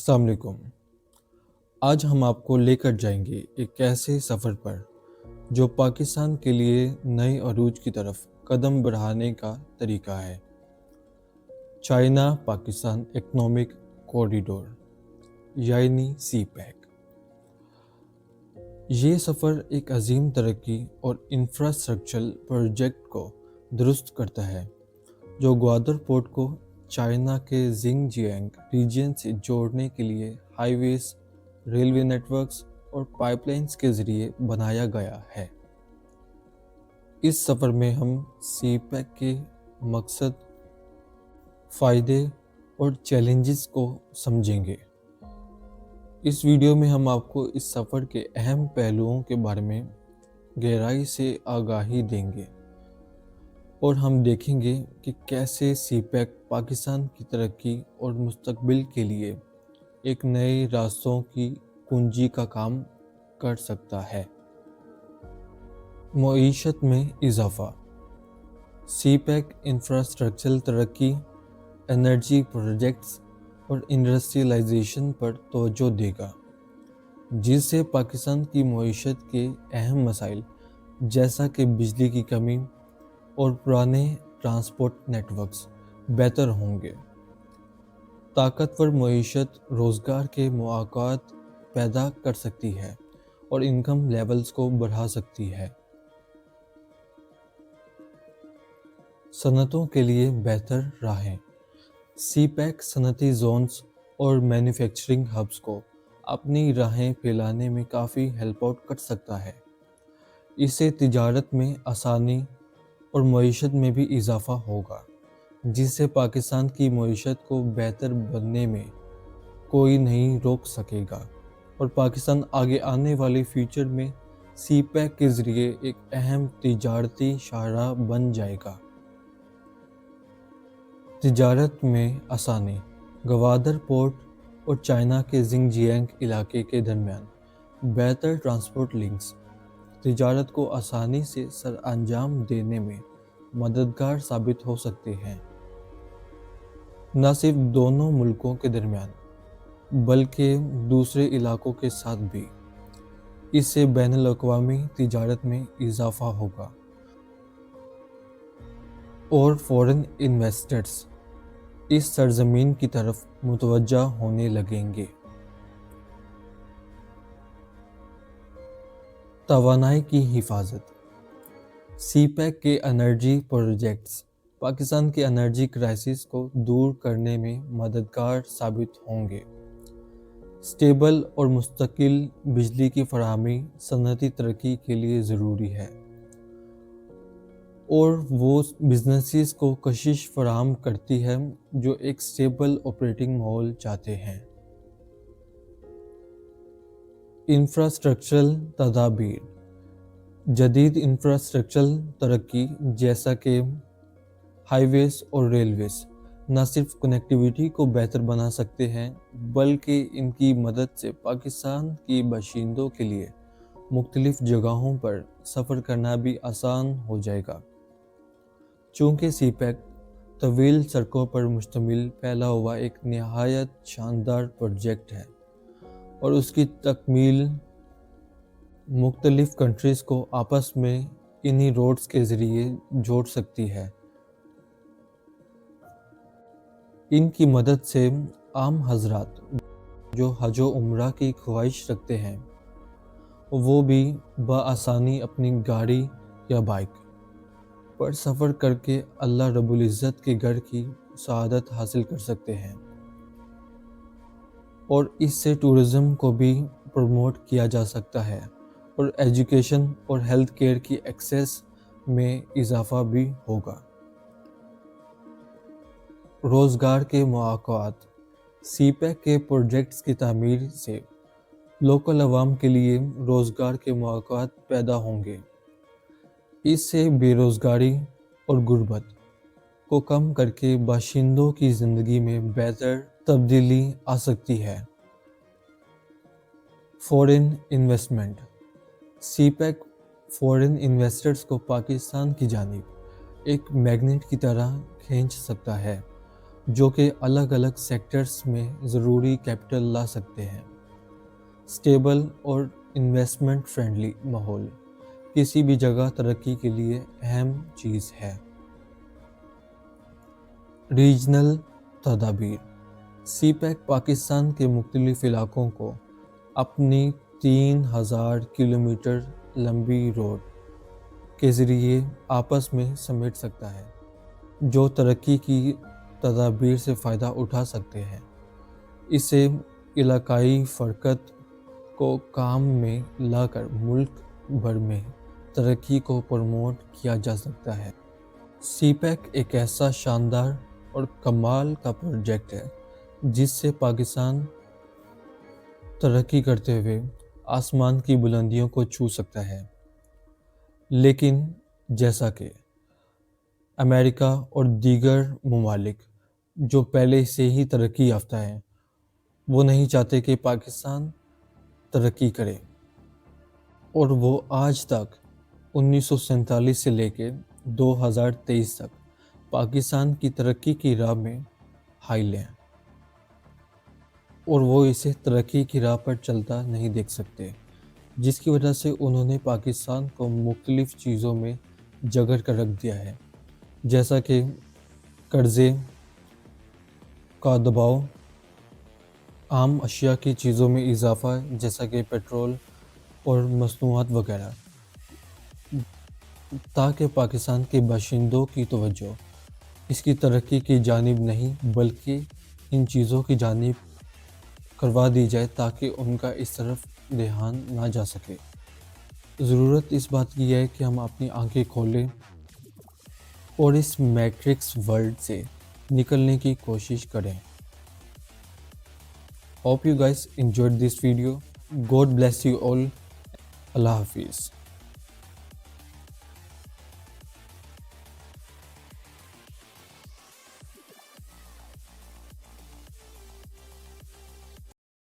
अस्सलाम वालेकुम। आज हम आपको लेकर जाएंगे एक ऐसे सफ़र पर जो पाकिस्तान के लिए नए अरूज की तरफ कदम बढ़ाने का तरीका है। चाइना पाकिस्तान इकोनॉमिक कॉरिडोर यानी CPEC। ये सफ़र एक अजीम तरक्की और इंफ्रास्ट्रक्चरल प्रोजेक्ट को दुरुस्त करता है जो ग्वादर पोर्ट को चाइना के जिंगजियांग रीजन से जोड़ने के लिए हाईवेज, रेलवे नेटवर्क्स और पाइपलाइंस के ज़रिए बनाया गया है। इस सफ़र में हम CPEC के मकसद, फ़ायदे और चैलेंजेस को समझेंगे। इस वीडियो में हम आपको इस सफ़र के अहम पहलुओं के बारे में गहराई से आगाही देंगे और हम देखेंगे कि कैसे CPEC पाकिस्तान की तरक्की और मुस्तकबिल के लिए एक नए रास्तों की कुंजी का काम कर सकता है। मईशत में इजाफ़ा। CPEC इंफ्रास्ट्रक्चरल तरक्की, एनर्जी प्रोजेक्ट्स और इंडस्ट्रियलाइजेशन पर तवज्जो देगा, जिससे पाकिस्तान की मईशत के अहम मसाइल जैसा कि बिजली की कमी और पुराने ट्रांसपोर्ट नेटवर्क्स बेहतर होंगे। ताकतवर मईशत रोज़गार के मौक़ात पैदा कर सकती है और इनकम लेवल्स को बढ़ा सकती है। सनतों के लिए बेहतर राहें। CPEC सनती जोन्स और मैन्युफैक्चरिंग हब्स को अपनी राहें फैलाने में काफ़ी हेल्प आउट कर सकता है। इससे तिजारत में आसानी और मईशत में भी इजाफ़ा होगा, जिससे पाकिस्तान की मईशत को बेहतर बनने में कोई नहीं रोक सकेगा और पाकिस्तान आगे आने वाले फ्यूचर में CPEC के ज़रिए एक अहम तिजारती शाहराह बन जाएगा। तिजारत में आसानी। ग्वादर पोर्ट और चाइना के जिंगजियांग इलाके के दरमियान बेहतर ट्रांसपोर्ट लिंक्स तिजारत को आसानी से सर अंजाम देने में मददगार साबित हो सकते हैं। न सिर्फ दोनों मुल्कों के दरमियान बल्कि दूसरे इलाकों के साथ भी। इससे बैनुल अक़वामी तिजारत में इजाफ़ा होगा और फ़ॉरेन इन्वेस्टर्स इस सरजमीन की तरफ मुतवज्जा होने लगेंगे। तवानाई की हिफाजत। CPEC के एनर्जी प्रोजेक्ट्स पाकिस्तान के एनर्जी क्राइसिस को दूर करने में मददगार साबित होंगे। स्टेबल और मुस्तकिल बिजली की फराहमी सनती तरक्की के लिए ज़रूरी है और वो बिजनेसेस को कशिश फराहम करती है जो एक स्टेबल ऑपरेटिंग माहौल चाहते हैं। इंफ्रास्ट्रक्चरल तदाबीर। जदीद इंफ्रास्ट्रक्चरल तरक्की जैसा कि हाईवेज और रेलवेज न सिर्फ कनेक्टिविटी को बेहतर बना सकते हैं बल्कि इनकी मदद से पाकिस्तान की बाशिंदों के लिए मुख्तलिफ जगहों पर सफ़र करना भी आसान हो जाएगा। चूँकि CPEC तवील सड़कों पर मुश्तमिल फैला हुआ एक नहायत शानदार प्रोजेक्ट है और उसकी तकमील मुख्तलिफ कंट्रीज़ को आपस में इन्हीं रोड्स के ज़रिए जोड़ सकती है। इनकी मदद से आम हजरात जो हज व उम्रा की ख्वाहिश रखते हैं वो भी बआसानी अपनी गाड़ी या बाइक पर सफ़र करके अल्लाह रब्बुल इज़्ज़त के घर की सआदत हासिल कर सकते हैं और इससे टूरिज़्म को भी प्रमोट किया जा सकता है और एजुकेशन और हेल्थ केयर की एक्सेस में इजाफ़ा भी होगा। रोज़गार के मौक़ात। CPEC के प्रोजेक्ट्स की तामीर से लोकल अवाम के लिए रोज़गार के मौक़ात पैदा होंगे। इससे बेरोज़गारी और गुर्बत को कम करके बाशिंदों की ज़िंदगी में बेहतर तब्दीली आ सकती है। Foreign investment. CPEC foreign investors को पाकिस्तान की जानिब एक मैग्नेट की तरह खींच सकता है جو کہ الگ الگ سیکٹرز میں ضروری کیپٹل لا سکتے ہیں۔ اسٹیبل اور انویسٹمنٹ فرینڈلی ماحول کسی بھی جگہ ترقی کے لیے اہم چیز ہے۔ ریجنل تدابیر۔ سی پیک پاکستان کے مختلف علاقوں کو اپنی 3000 کلومیٹر لمبی روڈ کے ذریعے آپس میں سمیٹ سکتا ہے، جو ترقی کی تدابیر سے فائدہ اٹھا سکتے ہیں۔ اس سے علاقائی فرقت کو کام میں لا کر ملک بھر میں ترقی کو پروموٹ کیا جا سکتا ہے۔ سی پیک ایک ایسا شاندار اور کمال کا پروجیکٹ ہے جس سے پاکستان ترقی کرتے ہوئے آسمان کی بلندیوں کو چھو سکتا ہے، لیکن جیسا کہ امریکہ اور دیگر ممالک جو پہلے سے ہی ترقی یافتہ ہیں، وہ نہیں چاہتے کہ پاکستان ترقی کرے، اور وہ آج تک 1947 سے لے کے 2023 تک پاکستان کی ترقی کی راہ میں حائل ہیں، اور وہ اسے ترقی کی راہ پر چلتا نہیں دیکھ سکتے، جس کی وجہ سے انہوں نے پاکستان کو مختلف چیزوں میں جگڑ کر رکھ دیا ہے، جیسا کہ قرضے کا دباؤ، عام اشیاء کی چیزوں میں اضافہ جیسا کہ پیٹرول اور مصنوعات وغیرہ، تاکہ پاکستان کے باشندوں کی توجہ اس کی ترقی کی جانب نہیں بلکہ ان چیزوں کی جانب کروا دی جائے تاکہ ان کا اس طرف دھیان نہ جا سکے۔ ضرورت اس بات کی ہے کہ ہم اپنی آنکھیں کھولیں اور اس میٹرکس ورلڈ سے نکلنے کی کوشش کریں۔ Hope you guys enjoyed this video. God bless you all. اللہ حافظ۔